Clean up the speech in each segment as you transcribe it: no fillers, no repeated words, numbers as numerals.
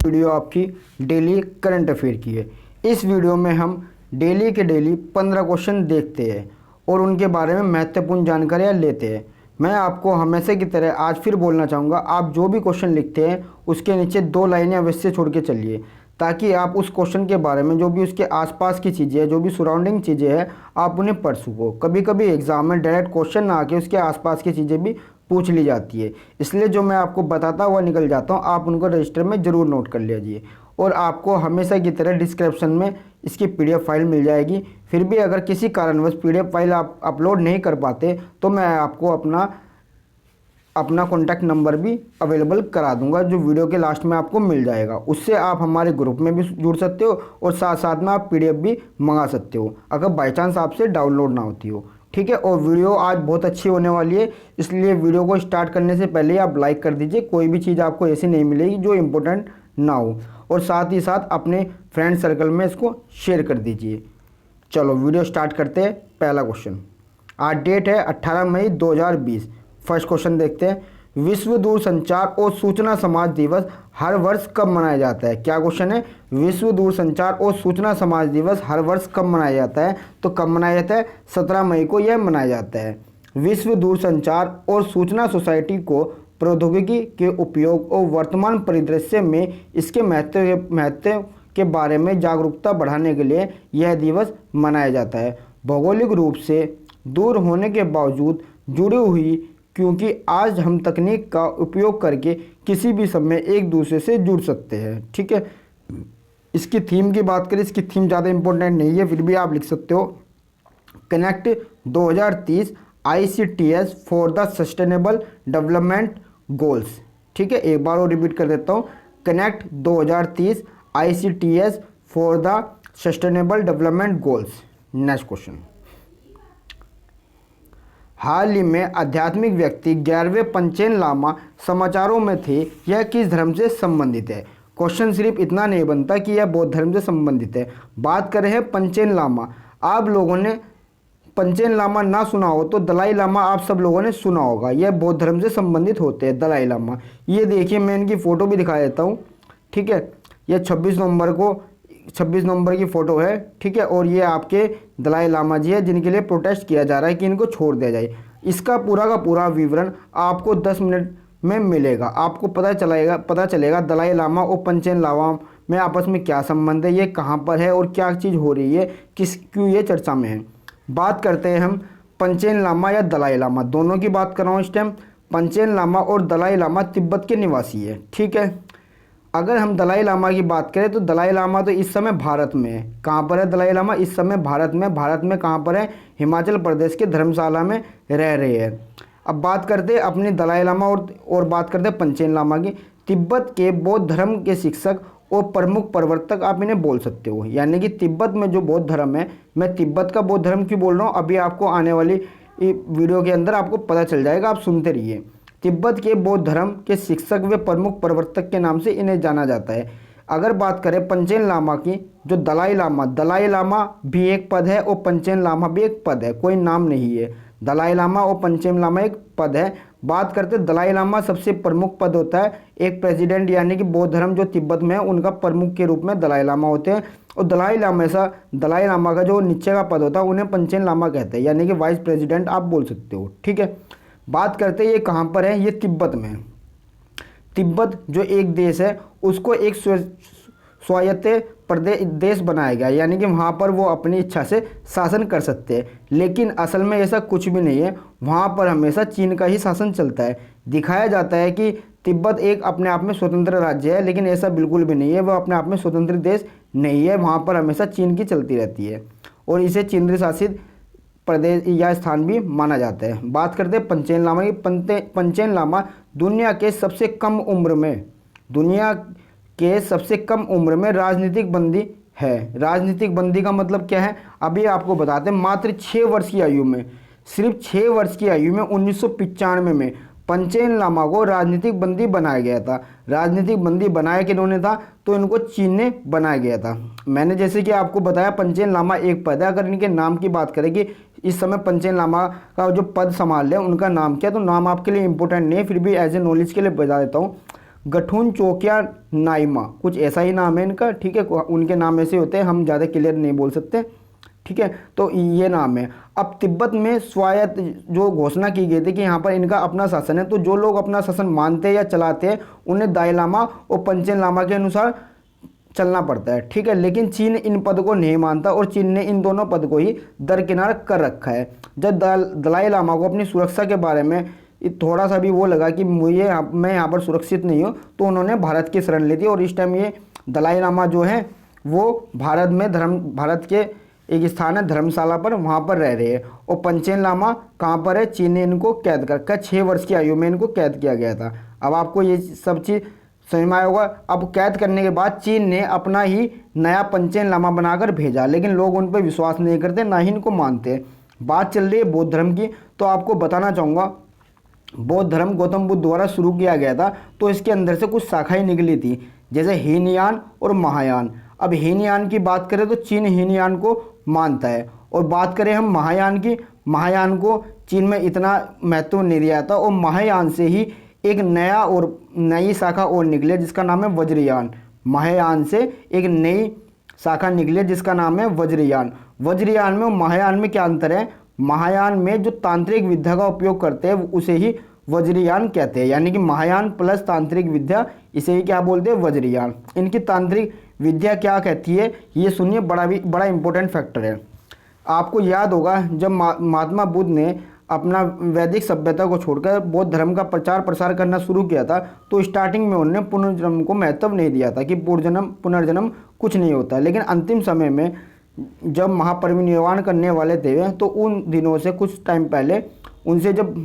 Video आपकी daily current affair की है। इस वीडियो में हम डेली के डेली 15 क्वेश्चन देखते हैं और उनके बारे में महत्वपूर्ण जानकारियाँ लेते हैं। मैं आपको हमेशा की तरह आज फिर बोलना चाहूँगा, आप जो भी क्वेश्चन लिखते हैं उसके नीचे 2 लाइनें अवश्य छोड़ के चलिए, ताकि आप उस क्वेश्चन के बारे में जो भी उसके आसपास की चीज़ें हैं, जो भी सराउंडिंग चीज़ें हैं, आप उन्हें पढ़ सको। कभी कभी एग्जाम में डायरेक्ट क्वेश्चन ना आके उसके आसपास की चीज़ें भी पूछ ली जाती है, इसलिए जो मैं आपको बताता हुआ निकल जाता हूँ आप उनको रजिस्टर में ज़रूर नोट कर लीजिए। और आपको हमेशा की तरह डिस्क्रिप्शन में इसकी PDF फाइल मिल जाएगी। फिर भी अगर किसी कारणवश PDF फाइल आप अपलोड नहीं कर पाते तो मैं आपको अपना कॉन्टैक्ट नंबर भी अवेलेबल करा दूंगा, जो वीडियो के लास्ट में आपको मिल जाएगा। उससे आप हमारे ग्रुप में भी जुड़ सकते हो और साथ साथ में आप PDF भी मंगा सकते हो अगर बाई चांस आपसे डाउनलोड ना होती हो। ठीक है, और वीडियो आज बहुत अच्छी होने वाली है, इसलिए वीडियो को स्टार्ट करने से पहले आप लाइक कर दीजिए। कोई भी चीज़ आपको ऐसी नहीं मिलेगी जो इम्पोर्टेंट ना हो, और साथ ही साथ अपने फ्रेंड सर्कल में इसको शेयर कर दीजिए। चलो वीडियो स्टार्ट करते हैं। पहला क्वेश्चन, आज डेट है 18 मई 2020। फर्स्ट क्वेश्चन देखते हैं। विश्व दूरसंचार और सूचना समाज दिवस हर वर्ष कब मनाया जाता है? क्या क्वेश्चन है? विश्व दूरसंचार और सूचना समाज दिवस हर वर्ष कब मनाया जाता है? तो कब मनाया जाता है? 17 मई को यह मनाया जाता है। विश्व दूरसंचार और सूचना सोसाइटी को प्रौद्योगिकी के उपयोग और वर्तमान परिदृश्य में इसके महत्व के बारे में जागरूकता बढ़ाने के लिए यह दिवस मनाया जाता है। भौगोलिक रूप से दूर होने के बावजूद जुड़ी हुई, क्योंकि आज हम तकनीक का उपयोग करके किसी भी समय एक दूसरे से जुड़ सकते हैं। ठीक है, इसकी थीम की बात करें, इसकी थीम ज़्यादा इंपॉर्टेंट नहीं है, फिर भी आप लिख सकते हो connect 2030 ICTS for the sustainable development goals. ठीक है, एक बार और रिपीट कर देता हूँ, connect 2030 ICTS for the sustainable development goals. Next question, हाल ही में आध्यात्मिक व्यक्ति 11वें पंचेन लामा समाचारों में थे, यह किस धर्म से संबंधित है? क्वेश्चन सिर्फ इतना नहीं बनता कि यह बौद्ध धर्म से संबंधित है। बात कर रहे हैं पंचेन लामा। आप लोगों ने पंचेन लामा ना सुना हो तो दलाई लामा आप सब लोगों ने सुना होगा। यह बौद्ध धर्म से संबंधित होते हैं दलाई लामा। ये देखिए, मैं इनकी फ़ोटो भी दिखा देता हूँ। ठीक है, यह 26 नवंबर की फ़ोटो है। ठीक है, और ये आपके दलाई लामा जी है, जिनके लिए प्रोटेस्ट किया जा रहा है कि इनको छोड़ दिया जाए। इसका पूरा का पूरा विवरण आपको 10 मिनट में मिलेगा। आपको पता चलेगा दलाई लामा और पंचेन लामा में आपस में क्या संबंध है, ये कहाँ पर है और क्या चीज़ हो रही है, क्यों ये चर्चा में है। बात करते हैं हम पंचेन लामा या दलाई लामा, दोनों की बात कर रहा हूँ इस टाइम। पंचेन लामा और दलाई लामा तिब्बत के निवासी है। ठीक है, अगर हम दलाई लामा की बात करें तो दलाई लामा तो इस समय भारत में है। कहाँ पर है दलाई लामा? इस समय भारत में कहाँ पर है? हिमाचल प्रदेश के धर्मशाला में रह रहे हैं। अब बात करते हैं अपने दलाई लामा और बात करते हैं पंचेन लामा की। तिब्बत के बौद्ध धर्म के शिक्षक और प्रमुख प्रवर्तक आप इन्हें बोल सकते हो। यानी कि तिब्बत में जो बौद्ध धर्म है, मैं तिब्बत का बौद्ध धर्म क्यों बोल रहा हूँ अभी आपको आने वाली वीडियो के अंदर आपको पता चल जाएगा, आप सुनते रहिए। तिब्बत के बौद्ध धर्म के शिक्षक व प्रमुख प्रवर्तक के नाम से इन्हें जाना जाता है। अगर बात करें पंचेन लामा की, जो दलाई लामा भी एक पद है और पंचेन लामा भी एक पद है, कोई नाम नहीं है। दलाई लामा और पंचेन लामा एक पद है। बात करते दलाई लामा सबसे प्रमुख पद होता है, एक प्रेसिडेंट, यानी कि बौद्ध धर्म जो तिब्बत में है उनका प्रमुख के रूप में दलाई लामा होते हैं। और दलाई लामा का जो नीचे का पद होता है उन्हें पंचेन लामा कहते हैं, यानी कि वाइस प्रेसिडेंट आप बोल सकते हो। ठीक है, बात करते हैं ये कहाँ पर है, ये तिब्बत में है। तिब्बत जो एक देश है उसको एक स्वायत्त देश बनाया गया, यानी कि वहाँ पर वो अपनी इच्छा से शासन कर सकते हैं। लेकिन असल में ऐसा कुछ भी नहीं है, वहाँ पर हमेशा चीन का ही शासन चलता है। दिखाया जाता है कि तिब्बत एक अपने आप में स्वतंत्र राज्य है, लेकिन ऐसा बिल्कुल भी नहीं है। वह अपने आप में स्वतंत्र देश नहीं है, वहाँ पर हमेशा चीन की चलती रहती है और इसे केंद्र शासित प्रदेश या स्थान भी माना जाता है। बात करते हैं पंचेन लामा की। पंचेन लामा दुनिया के सबसे कम उम्र में राजनीतिक बंदी है। राजनीतिक बंदी का मतलब क्या है अभी आपको बताते हैं। मात्र 6 वर्ष की आयु में, सिर्फ 6 वर्ष की आयु में 1995 में पंचेन लामा को राजनीतिक बंदी बनाया गया था। राजनीतिक बंदी बनाया किन्होंने था? तो इनको चीन ने बनाया गया था। मैंने जैसे कि आपको बताया पंचेन लामा एक पद है। अगर इनके नाम की बात करें कि इस समय पंचेन लामा का जो पद संभाल रहे हैं उनका नाम क्या है, तो नाम आपके लिए इंपॉर्टेंट नहीं है, फिर भी एज ए नॉलेज के लिए बता देता हूँ। गठून चौकिया नाइमा, कुछ ऐसा ही नाम है इनका, ठीक है। उनके नाम ऐसे होते हैं, हम ज़्यादा क्लियर नहीं बोल सकते, ठीक है। तो ये नाम है। अब तिब्बत में स्वायत्त जो घोषणा की गई थी कि यहाँ पर इनका अपना शासन है, तो जो लोग अपना शासन मानते हैं या चलाते हैं उन्हें दाई लामा और पंचेन लामा के अनुसार चलना पड़ता है, ठीक है। लेकिन चीन इन पद को नहीं मानता और चीन ने इन दोनों पद को ही दरकिनार कर रखा है। जब दलाई लामा को अपनी सुरक्षा के बारे में थोड़ा सा भी वो लगा कि मैं यहाँ पर सुरक्षित नहीं हूँ, तो उन्होंने भारत की शरण ली थी। और इस टाइम ये दलाई लामा जो है वो भारत के एक स्थान है धर्मशाला पर, वहाँ पर रह रहे हैं। और पंचेन लामा कहाँ पर है, चीन ने इनको कैद कर रखा, 6 वर्ष की आयु में इनको कैद किया गया था। अब आपको ये सब चीज़ समझ में आया होगा। अब कैद करने के बाद चीन ने अपना ही नया पंचेन लामा बनाकर भेजा, लेकिन लोग उन पर विश्वास नहीं करते, ना ही इनको मानते। बात चल रही है बौद्ध धर्म की, तो आपको बताना चाहूँगा बौद्ध धर्म गौतम बुद्ध द्वारा शुरू किया गया था, तो इसके अंदर से कुछ शाखाएं निकली थी, जैसे हीनयान और महायान। अब हीनयान की बात करें तो चीन हीनयान को मानता है, और बात करें हम महायान की, महायान को चीन में इतना महत्व नहीं दिया था। और महायान से ही एक नई शाखा और निकली जिसका नाम है वज्रयान। महायान से एक नई शाखा निकली जिसका नाम है वज्रयान। वज्रयान में और महायान में क्या अंतर है, महायान में जो तांत्रिक विद्या का उपयोग करते हैं उसे ही वज्रयान कहते हैं, यानी कि महायान प्लस तांत्रिक विद्या, इसे ही क्या बोलते हैं, वज्रयान। इनकी तांत्रिक विद्या क्या कहती है ये सुनिए, बड़ा इंपॉर्टेंट फैक्टर है। आपको याद होगा जब महात्मा बुद्ध ने अपना वैदिक सभ्यता को छोड़कर बौद्ध धर्म का प्रचार प्रसार करना शुरू किया था, तो स्टार्टिंग में उन्होंने पुनर्जन्म को महत्व नहीं दिया था कि पुनर्जन्म कुछ नहीं होता। लेकिन अंतिम समय में जब महापरिनिर्वाण करने वाले थे, तो उन दिनों से कुछ टाइम पहले उनसे जब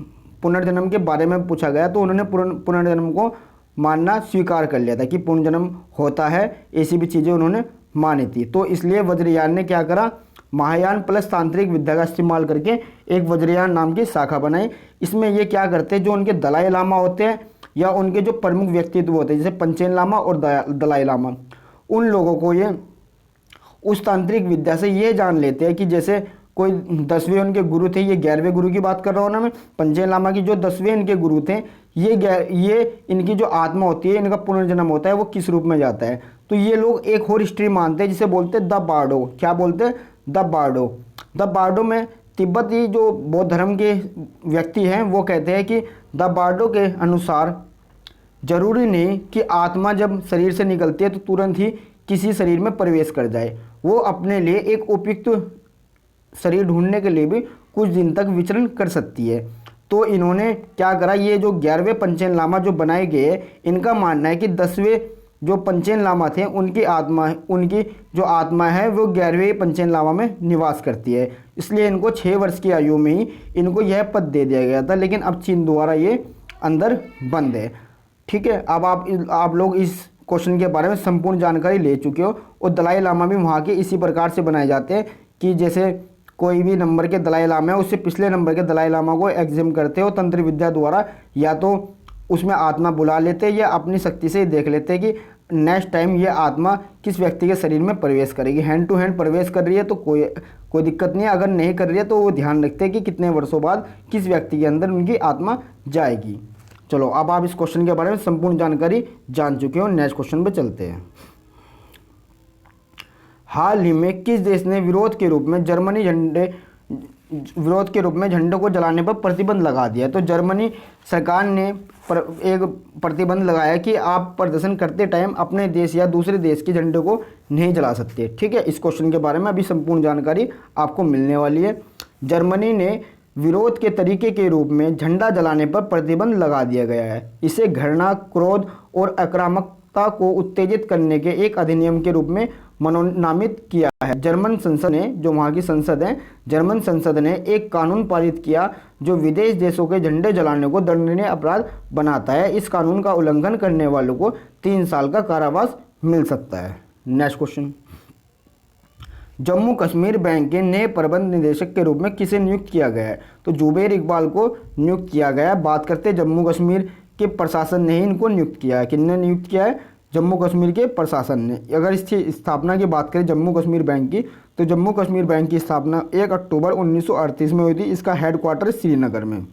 पुनर्जन्म के बारे में पूछा गया, तो उन्होंने पुनर्जन्म को मानना स्वीकार कर लिया था कि पुनर्जन्म होता है, ऐसी भी चीज़ें उन्होंने मानी थी। तो इसलिए वज्रयान ने क्या करा, महायान प्लस तांत्रिक विद्या का इस्तेमाल करके एक वज्रयान नाम की शाखा बनाई। इसमें ये क्या करते हैं, जो उनके दलाई लामा होते हैं या उनके जो प्रमुख व्यक्तित्व होते हैं, जैसे पंचेन लामा और दलाई लामा, उन लोगों को ये उस तांत्रिक विद्या से ये जान लेते हैं कि जैसे कोई 10वें उनके गुरु थे, ये 11वें गुरु की बात कर रहा हूँ ना मैं, पंचेन लामा की जो 10वें इनके गुरु थे, ये इनकी जो आत्मा होती है, इनका पुनर्जन्म होता है, वो किस रूप में जाता है। तो ये लोग एक और हिस्ट्री मानते हैं जिसे बोलते हैं द बार्डो। क्या बोलते हैं, द बार्डो। द बार्डो में तिब्बती जो बौद्ध धर्म के व्यक्ति हैं वो कहते हैं कि द बार्डो के अनुसार जरूरी नहीं कि आत्मा जब शरीर से निकलती है तो तुरंत ही किसी शरीर में प्रवेश कर जाए, वो अपने लिए एक उपयुक्त शरीर ढूंढने के लिए भी कुछ दिन तक विचरण कर सकती है। तो इन्होंने क्या करा, ये जो 11वें पंचेन लामा जो बनाए गए, इनका मानना है कि 10वें जो पंचेन लामा थे उनकी जो आत्मा है वो 11वें पंचेन लामा में निवास करती है। इसलिए इनको 6 वर्ष की आयु में ही इनको यह पद दे दिया गया था, लेकिन अब चीन द्वारा ये अंदर बंद है, ठीक है। अब आप लोग इस क्वेश्चन के बारे में संपूर्ण जानकारी ले चुके हो। और दलाई लामा भी वहाँ के इसी प्रकार से बनाए जाते हैं कि जैसे कोई भी नंबर के दलाई लामा है उससे पिछले नंबर के दलाई लामा को एग्जाम करते हो तंत्र विद्या द्वारा, या तो उसमें आत्मा बुला लेते हैं या अपनी शक्ति से देख लेते हैं कि नेक्स्ट टाइम ये आत्मा किस व्यक्ति के शरीर में प्रवेश करेगी। हैंड टू हैंड प्रवेश कर रही है तो कोई दिक्कत नहीं है, अगर नहीं कर रही है तो वो ध्यान रखते हैं कि कितने वर्षों बाद किस व्यक्ति के अंदर उनकी आत्मा जाएगी। चलो अब आप इस क्वेश्चन के बारे में संपूर्ण जानकारी जान चुके हो, नेक्स्ट क्वेश्चन पे चलते हैं। हाल ही में किस देश ने विरोध के रूप में झंडे को जलाने पर प्रतिबंध लगा दिया? तो जर्मनी सरकार ने एक प्रतिबंध लगाया कि आप प्रदर्शन करते टाइम अपने देश या दूसरे देश के झंडे को नहीं जला सकते, ठीक है। इस क्वेश्चन के बारे में अभी संपूर्ण जानकारी आपको मिलने वाली है। जर्मनी ने विरोध के तरीके के रूप में झंडा जलाने पर प्रतिबंध लगा दिया गया है। इसे घृणा, क्रोध और आक्रामकता को उत्तेजित करने के एक अधिनियम के रूप में मनोनामित किया है। जर्मन संसद ने, जो वहाँ की संसद है, जर्मन संसद ने एक कानून पारित किया जो विदेश देशों के झंडे जलाने को दंडनीय अपराध बनाता है। इस कानून का उल्लंघन करने वालों को 3 साल का कारावास मिल सकता है। Next question, Jammu Kashmir bank के नए प्रबंध निदेशक के रूप में किसे नियुक्त किया गया है? तो जुबैर इकबाल को नियुक्त किया गया है। बात करते हैं जम्मू कश्मीर के प्रशासन ने ही इनको नियुक्त किया है। किसने नियुक्त किया है? जम्मू कश्मीर के प्रशासन ने। अगर इसकी स्थापना की बात करें जम्मू कश्मीर बैंक की, तो जम्मू कश्मीर बैंक की स्थापना 1 अक्टूबर 1938 में हुई थी। इसका हेडक्वार्टर श्रीनगर में।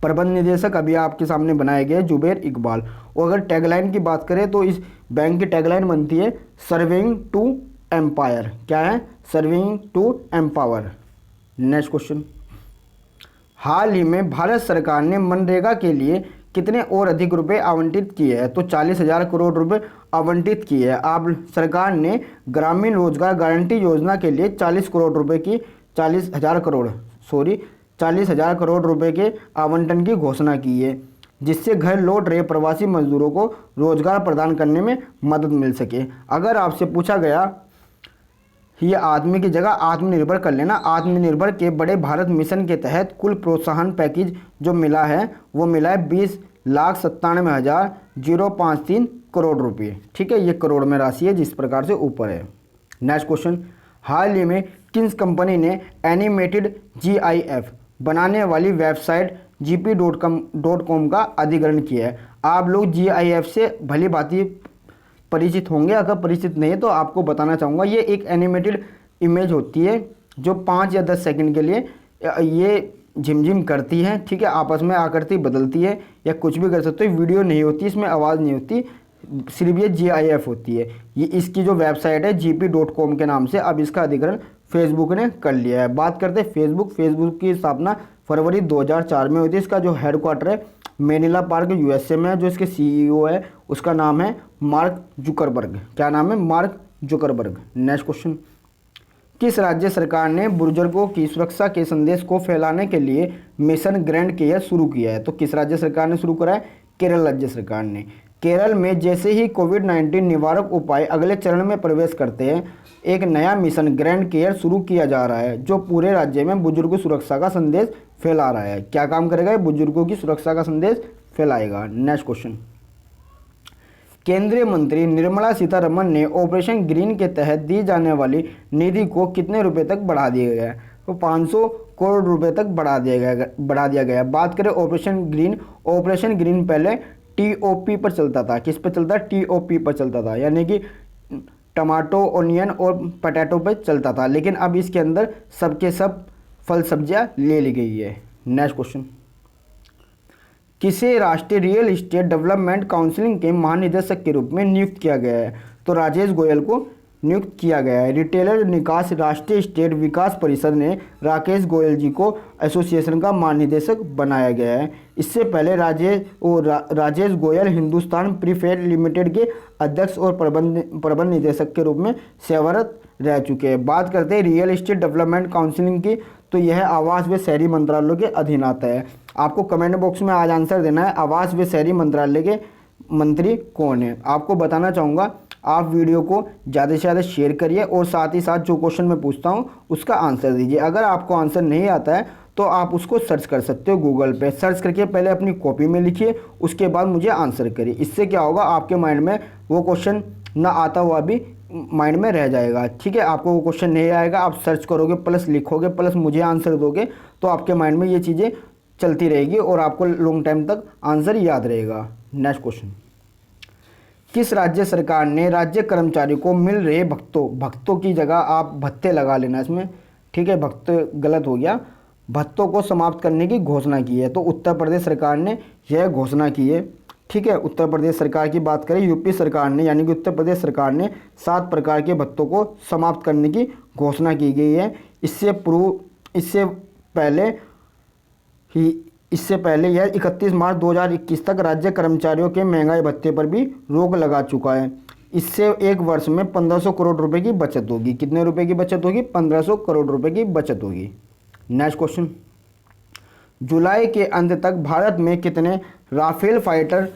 प्रबंध निदेशक अभी आपके सामने बनाए गए जुबैर इकबाल। और अगर टैगलाइन की बात करें तो इस बैंक की टैगलाइन बनती है सर्विंग टू एम्पायर। क्या है? Serving to empower. Next question, हाल ही में भारत सरकार ने मनरेगा के लिए कितने और अधिक रुपए आवंटित किए हैं? तो 40,000 करोड़ रुपए आवंटित किए हैं। आप सरकार ने ग्रामीण रोजगार गारंटी योजना के लिए 40,000 करोड़ रुपए के आवंटन की घोषणा की है, जिससे घर लौट रहे प्रवासी मजदूरों को रोजगार प्रदान करने में मदद मिल सके। अगर आपसे पूछा गया ये आदमी की जगह आत्मनिर्भर कर लेना, आत्मनिर्भर के बड़े भारत मिशन के तहत कुल प्रोत्साहन पैकेज जो मिला है वो मिला है 20,97,053 करोड़ रुपये। ठीक है, ये करोड़ में राशि है जिस प्रकार से ऊपर है। नेक्स्ट क्वेश्चन, हाल ही में किस कंपनी ने एनिमेटेड GIF बनाने वाली वेबसाइट gp.com का अधिग्रहण किया है? आप लोग GIF से भली भांति परिचित होंगे, अगर परिचित नहीं है तो आपको बताना चाहूँगा। ये एक एनिमेटेड इमेज होती है जो 5 या 10 सेकंड के लिए ये झिमझिम करती है। ठीक है, आपस में आकृति बदलती है या कुछ भी कर सकते हो। वीडियो नहीं होती, इसमें आवाज़ नहीं होती, सिर्फ ये GIF होती है। ये इसकी जो वेबसाइट है gp.com के नाम से, अब इसका अधिग्रहण फेसबुक ने कर लिया है। बात करते हैं फेसबुक की स्थापना फरवरी 2004 में हुई थी। इसका जो हेडक्वार्टर है मैनिला पार्क USA में है। जो इसके CEO है उसका नाम है मार्क जुकरबर्ग। क्या नाम है? Mark Zuckerberg. नेक्स्ट क्वेश्चन, किस राज्य सरकार ने बुजुर्गों की सुरक्षा के संदेश को फैलाने के लिए मिशन ग्रैंड केयर शुरू किया है? तो किस राज्य सरकार ने शुरू करा है? केरल राज्य सरकार ने। केरल में जैसे ही कोविड-19 निवारक उपाय अगले चरण में प्रवेश करते हैं, एक नया मिशन ग्रैंड केयर शुरू किया जा रहा है जो पूरे राज्य में बुजुर्ग सुरक्षा का संदेश फैला रहा है। क्या काम करेगा? बुजुर्गों की सुरक्षा का संदेश फैलाएगा। नेक्स्ट क्वेश्चन, केंद्रीय मंत्री निर्मला सीतारमण ने ऑपरेशन ग्रीन के तहत दी जाने वाली निधि को कितने रुपए तक बढ़ा दिया गया है? तो 500 करोड़ रुपए तक बढ़ा दिया गया। बात करें ऑपरेशन ग्रीन पहले TOP पर चलता था। किस पर चलता? TOP पर चलता था, यानी कि टमाटो, ओनियन और पटैटो पर चलता था, लेकिन अब इसके अंदर सबके सब फल सब्जियां ले ली गई है। नेक्स्ट क्वेश्चन, किसे राष्ट्रीय रियल एस्टेट डेवलपमेंट काउंसिल के महानिदेशक के रूप में नियुक्त किया गया है? तो राजेश गोयल को नियुक्त किया गया है। रिटेलर निकास राष्ट्रीय स्टेट विकास परिषद ने राकेश गोयल जी को एसोसिएशन का महानिदेशक बनाया गया है। इससे पहले राजेश गोयल हिंदुस्तान प्रीफेड लिमिटेड के अध्यक्ष और प्रबंध निदेशक के रूप में सेवारत रह चुके हैं। बात करते हैं रियल एस्टेट डेवलपमेंट काउंसिल की, तो यह आवास व शहरी मंत्रालय के अधीन आता है। आपको कमेंट बॉक्स में आज आंसर देना है, आवास व शहरी मंत्रालय के मंत्री कौन है? आपको बताना चाहूँगा, आप वीडियो को ज़्यादा से ज़्यादा शेयर करिए और साथ ही साथ जो क्वेश्चन मैं पूछता हूँ उसका आंसर दीजिए। अगर आपको आंसर नहीं आता है तो आप उसको सर्च कर सकते हो गूगल पे। सर्च करके पहले अपनी कॉपी में लिखिए, उसके बाद मुझे आंसर करिए। इससे क्या होगा, आपके माइंड में वो क्वेश्चन ना आता हुआ भी माइंड में रह जाएगा। ठीक है, आपको वो क्वेश्चन नहीं आएगा, आप सर्च करोगे प्लस लिखोगे प्लस मुझे आंसर दोगे तो आपके माइंड में ये चीज़ें चलती रहेगी और आपको लॉन्ग टाइम तक आंसर याद रहेगा। नेक्स्ट क्वेश्चन, किस राज्य सरकार ने राज्य कर्मचारी को मिल रहे भत्तों की जगह आप भत्ते लगा लेना इसमें, ठीक है, भत्ते गलत हो गया, भत्तों को समाप्त करने की घोषणा की है? तो उत्तर प्रदेश सरकार ने यह घोषणा की है। ठीक है, उत्तर प्रदेश सरकार की बात करें, यूपी सरकार ने यानी कि उत्तर प्रदेश सरकार ने 7 प्रकार के भत्तों को समाप्त करने की घोषणा की गई है। इससे पहले यह 31 मार्च 2021 तक राज्य कर्मचारियों के महंगाई भत्ते पर भी रोक लगा चुका है। इससे एक वर्ष में 1500 करोड़ रुपए की बचत होगी। कितने रुपए की बचत होगी? 1500 करोड़ रुपए की बचत होगी। नेक्स्ट क्वेश्चन, जुलाई के अंत तक भारत में कितने राफेल फाइटर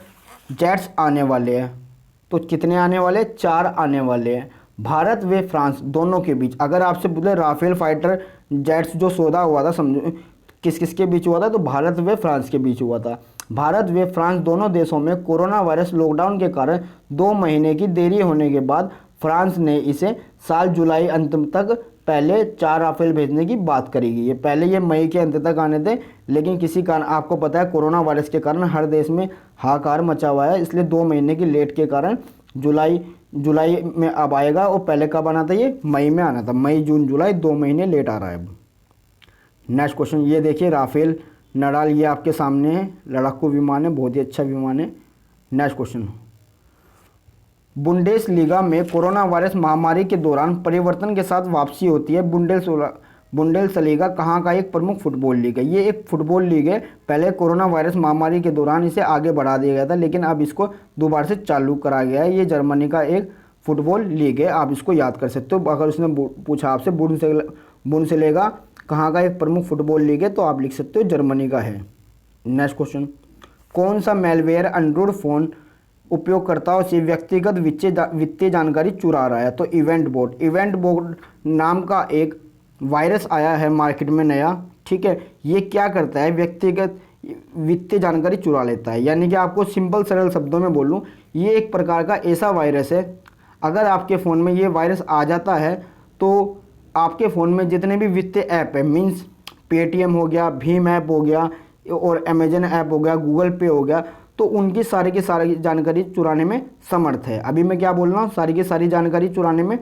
जेट्स आने वाले हैं? तो कितने आने वाले? 4 आने वाले हैं। भारत व फ्रांस दोनों के बीच अगर आपसे पूछे राफेल फाइटर जेट्स जो सौदा हुआ था, समझो किस किस के बीच हुआ था? तो भारत व फ्रांस के बीच हुआ था। भारत व फ्रांस दोनों देशों में कोरोना वायरस लॉकडाउन के कारण 2 महीने की देरी होने के बाद फ्रांस ने इसे साल जुलाई अंत तक पहले 4 राफेल भेजने की बात करी गई है। पहले ये मई के अंत तक आने थे, लेकिन किसी कारण आपको पता है कोरोना वायरस के कारण हर देश में हाहाकार मचा हुआ है, इसलिए 2 महीने की लेट के कारण जुलाई में अब आएगा। और पहले कब आना था? ये मई में आना था। मई जून जुलाई 2 महीने लेट आ रहा है अब। नेक्स्ट क्वेश्चन ये देखिए, राफेल नडाल ये आपके सामने है, लड़ाकू विमान है, बहुत ही अच्छा विमान है। नेक्स्ट क्वेश्चन, बुंडेसलीगा में कोरोना वायरस महामारी के दौरान परिवर्तन के साथ वापसी होती है। बुंडेसलीगा कहाँ का एक प्रमुख फुटबॉल लीग है? ये एक फुटबॉल लीग है। पहले कोरोना वायरस महामारी के दौरान इसे आगे बढ़ा दिया गया था, लेकिन अब इसको दोबारा से चालू करा गया है। ये जर्मनी का एक फुटबॉल लीग है, आप इसको याद कर सकते हो। अगर उसने पूछा आपसे बुंडेसलीगा कहाँ का एक प्रमुख फुटबॉल लीग है, तो आप लिख सकते हो जर्मनी का है। नेक्स्ट क्वेश्चन, कौन सा मेलवेयर एंड्रॉयड फ़ोन उपयोगकर्ताओं से व्यक्तिगत वित्तीय जानकारी चुरा रहा है? तो इवेंट बोट नाम का एक वायरस आया है मार्केट में नया, ठीक है। ये क्या करता है? व्यक्तिगत वित्तीय जानकारी चुरा लेता है। यानी कि आपको सिंपल सरल शब्दों में बोलूँ, ये एक प्रकार का ऐसा वायरस है, अगर आपके फ़ोन में ये वायरस आ जाता है तो आपके फ़ोन में जितने भी वित्तीय ऐप है, मीन्स पेटीएम हो गया, भीम ऐप हो गया और अमेजन ऐप हो गया, गूगल पे हो गया, तो उनकी सारी की सारी जानकारी चुराने में समर्थ है। अभी मैं क्या बोल रहा हूँ? सारी की सारी जानकारी चुराने में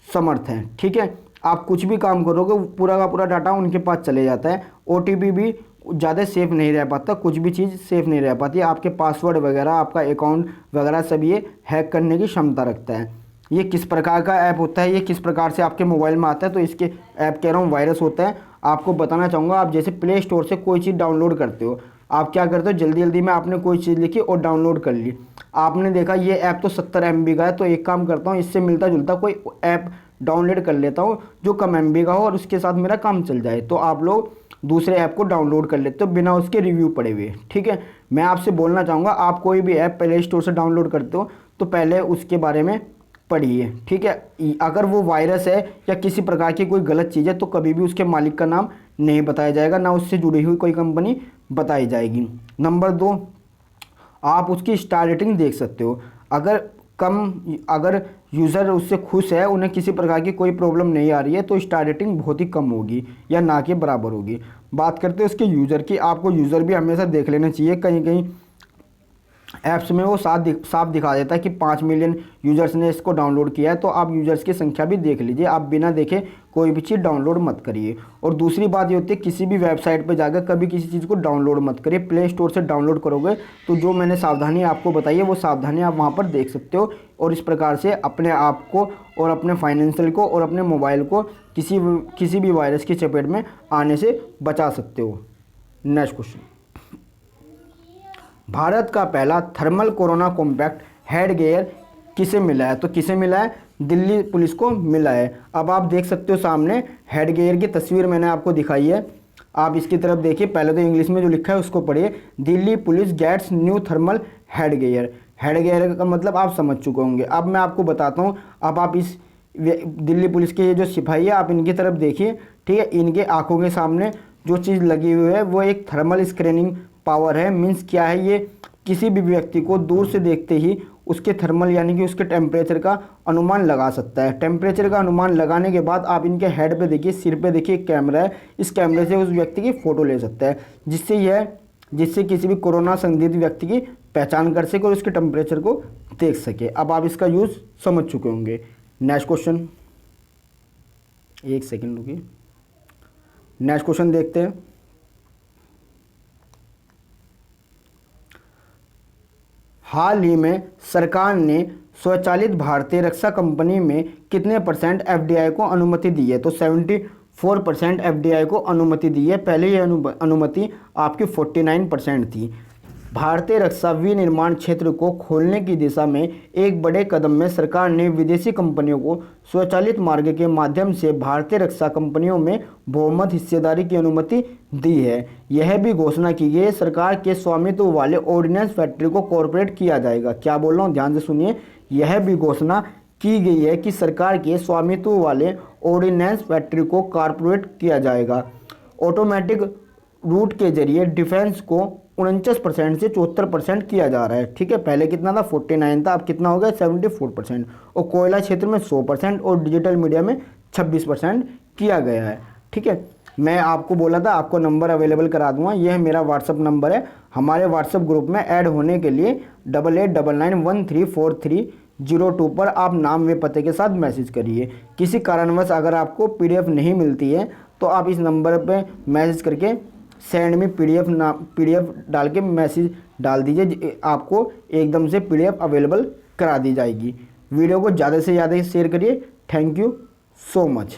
समर्थ है, ठीक है। आप कुछ भी काम करोगे, पूरा का पूरा डाटा उनके पास चले जाता है। ओटीपी भी ज़्यादा सेफ़ नहीं रह पाता, कुछ भी चीज़ सेफ़ नहीं रह पाती। आपके पासवर्ड वगैरह, आपका अकाउंट वगैरह सब ये हैक करने की क्षमता रखता है। ये किस प्रकार का ऐप होता है, ये किस प्रकार से आपके मोबाइल में आता है? तो इसके ऐप कह रहा हूँ वायरस होता है। आपको बताना चाहूँगा, आप जैसे प्ले स्टोर से कोई चीज़ डाउनलोड करते हो, आप क्या करते हो, जल्दी जल्दी में आपने कोई चीज़ लिखी और डाउनलोड कर ली। आपने देखा ये ऐप तो 70 MB का है, तो एक काम करता हूँ, इससे मिलता जुलता कोई ऐप डाउनलोड कर लेता हूँ जो कम MB का हो और उसके साथ मेरा काम चल जाए। तो आप लोग दूसरे ऐप को डाउनलोड कर लेते हो बिना उसके रिव्यू पड़े हुए, ठीक है। मैं आपसे बोलना चाहूँगा, आप कोई भी ऐप प्ले स्टोर से डाउनलोड करते हो तो पहले उसके बारे में पढ़िए, ठीक है। अगर वो वायरस है या किसी प्रकार की कोई गलत चीज़ है तो कभी भी उसके मालिक का नाम नहीं बताया जाएगा, ना उससे जुड़ी हुई कोई कंपनी बताई जाएगी। नंबर 2, आप उसकी स्टार रेटिंग देख सकते हो। अगर यूज़र उससे खुश है, उन्हें किसी प्रकार की कोई प्रॉब्लम नहीं आ रही है, तो स्टार रेटिंग बहुत ही कम होगी या ना के बराबर होगी। बात करते हैं उसके यूज़र की। आपको यूज़र भी हमेशा देख लेना चाहिए। कहीं कहीं ऐप्स में वो साफ दिखा देता है कि 5 मिलियन यूज़र्स ने इसको डाउनलोड किया है, तो आप यूज़र्स की संख्या भी देख लीजिए। आप बिना देखे कोई भी चीज़ डाउनलोड मत करिए। और दूसरी बात ये होती है, किसी भी वेबसाइट पर जाकर कभी किसी चीज़ को डाउनलोड मत करिए। प्ले स्टोर से डाउनलोड करोगे तो जो मैंने सावधानी आपको बताई है वो सावधानी आप वहाँ पर देख सकते हो, और इस प्रकार से अपने आप को और अपने फाइनेंशियल को और अपने मोबाइल को किसी भी वायरस की चपेट में आने से बचा सकते हो। नेक्स्ट क्वेश्चन, भारत का पहला thermal corona compact head gear किसे मिला है? तो किसे मिला है? दिल्ली पुलिस को मिला है। अब आप देख सकते हो सामने हेड गियर की तस्वीर मैंने आपको दिखाई है, आप इसकी तरफ देखिए। पहले तो इंग्लिश में जो लिखा है उसको पढ़िए, Delhi police gets new thermal headgear. Headgear का मतलब आप समझ चुके होंगे। अब मैं आपको बताता हूँ। अब आप इस दिल्ली पुलिस के ये जो सिपाही है, आप इनकी तरफ देखिए, ठीक है। इनके आंखों के सामने जो चीज़ लगी हुई है वो एक थर्मल स्क्रीनिंग पावर है। मीन्स क्या है? ये किसी भी व्यक्ति को दूर से देखते ही उसके थर्मल यानी कि उसके टेम्परेचर का अनुमान लगा सकता है। टेम्परेचर का अनुमान लगाने के बाद आप इनके हेड पे देखिए, सिर पे देखिए एक कैमरा है, इस कैमरे से उस व्यक्ति की फ़ोटो ले सकता है, जिससे किसी भी कोरोना संदिग्ध व्यक्ति की पहचान कर सके और उसके टेम्परेचर को देख सके। अब आप इसका यूज़ समझ चुके होंगे। नेक्स्ट क्वेश्चन, एक सेकेंड रुकिए। नेक्स्ट क्वेश्चन देखते हैं। हाल ही में सरकार ने स्वचालित भारतीय रक्षा कंपनी में कितने % FDI को अनुमति दी है? तो 74% FDI को अनुमति दी है। पहले ये अनुमति आपकी 49% थी। भारतीय रक्षा विनिर्माण क्षेत्र को खोलने की दिशा में एक बड़े कदम में सरकार ने विदेशी कंपनियों को स्वचालित मार्ग के माध्यम से भारतीय रक्षा कंपनियों में बहुमत हिस्सेदारी की अनुमति दी है। यह भी घोषणा की गई है सरकार के स्वामित्व वाले ऑर्डिनेंस फैक्ट्री को कॉरपोरेट किया जाएगा। क्या बोल रहा हूँ, ध्यान से सुनिए। यह भी घोषणा की गई है कि सरकार के स्वामित्व वाले ऑर्डिनेंस फैक्ट्री को कॉरपोरेट किया जाएगा। ऑटोमेटिक रूट के जरिए डिफेंस को 49% से 74% किया जा रहा है, ठीक है। पहले कितना था? 49 था, अब कितना हो गया? 74%। और कोयला क्षेत्र में 100% और डिजिटल मीडिया में 26% किया गया है, ठीक है। मैं आपको बोला था आपको नंबर अवेलेबल करा दूंगा, यह मेरा व्हाट्सअप नंबर है। हमारे व्हाट्सअप ग्रुप में ऐड होने के लिए 8899134302 पर आप नाम व पते के साथ मैसेज करिए। किसी कारणवश अगर आपको PDF नहीं मिलती है तो आप इस नंबर पर मैसेज करके सेंड में पीडीएफ डाल के मैसेज डाल दीजिए, आपको एकदम से पीडीएफ अवेलेबल करा दी जाएगी। वीडियो को ज़्यादा से ज़्यादा शेयर करिए। Thank you so much.